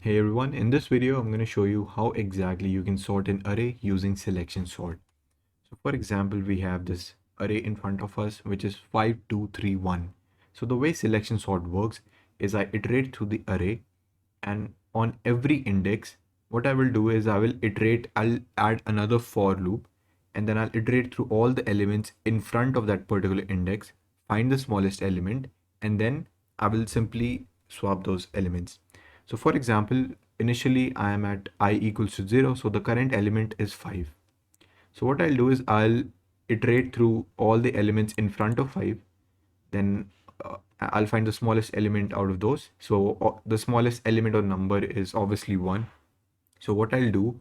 Hey everyone, in this video I'm going to show you how exactly you can sort an array using selection sort. So for example, we have this array in front of us which is 5, 2, 3, 1. So the way selection sort works is I iterate through the array, and on every index what I will do is I'll add another for loop, and then I'll iterate through all the elements in front of that particular index, find the smallest element, and then I will simply swap those elements. So for example, initially I am at I equals to 0, so the current element is 5. So what I'll do is I'll iterate through all the elements in front of 5, then I'll find the smallest element out of those. So the smallest element or number is obviously 1. So what I'll do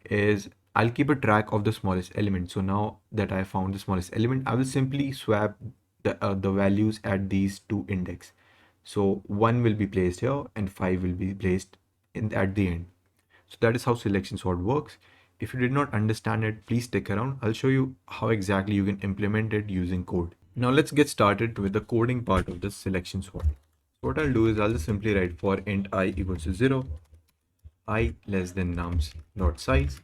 is I'll keep a track of the smallest element. So now that I found the smallest element, I will simply swap the values at these two index. So 1 will be placed here and 5 will be placed at the end. So that is how selection sort works. If you did not understand it, please stick around. I'll show you how exactly you can implement it using code. Now let's get started with the coding part of this selection sort. So what I'll do is I'll just simply write for int I equals to 0, I less than nums dot size,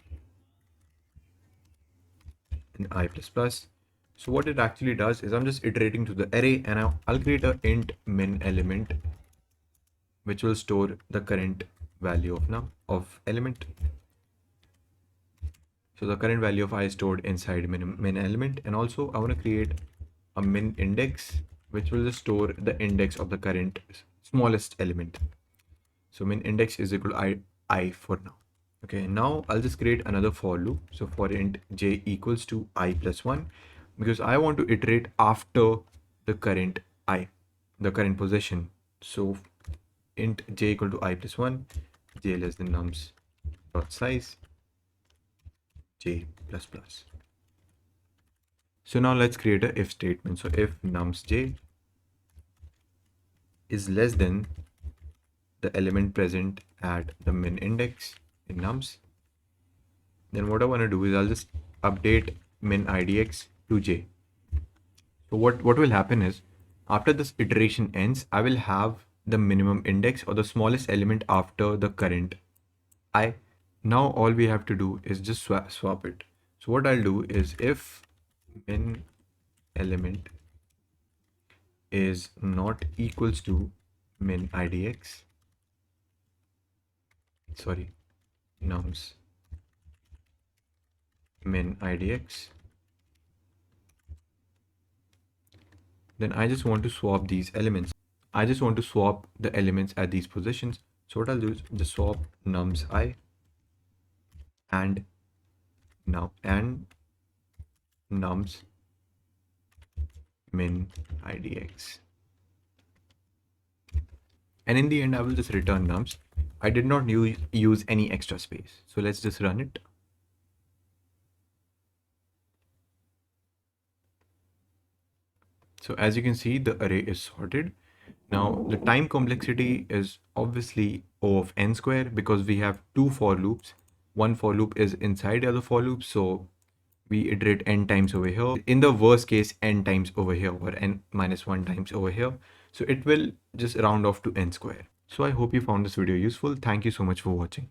and I plus plus. So what it actually does is I'm just iterating to the array, and I'll create a int min element which will store the current value of element. So the current value of I is stored inside min element, and also I want to create a min index which will just store the index of the current smallest element. So min index is equal to I for now. Okay, now I'll just create another for loop. So for int j equals to I plus 1, because I want to iterate after the current I, the current position. So int j equal to I plus 1, j less than nums dot size, j plus plus. So now let's create a if statement. So if nums j is less than the element present at the min index in nums, then what I want to do is I'll just update min idx to j. So what will happen is after this iteration ends, I will have the minimum index or the smallest element after the current I. Now all we have to do is just swap it. So what I'll do is if min element is not equals to min idx, sorry, nums min idx, then I just want to swap these elements. I just want to swap the elements at these positions. So what I'll do is just swap nums I and nums min idx. And in the end, I will just return nums. I did not use any extra space. So let's just run it. So as you can see, the array is sorted. Now the time complexity is obviously O of n square, because we have two for loops. One for loop is inside the other for loop. So we iterate n times over here. In the worst case, n times over here, or n minus 1 times over here. So it will just round off to n square. So I hope you found this video useful. Thank you so much for watching.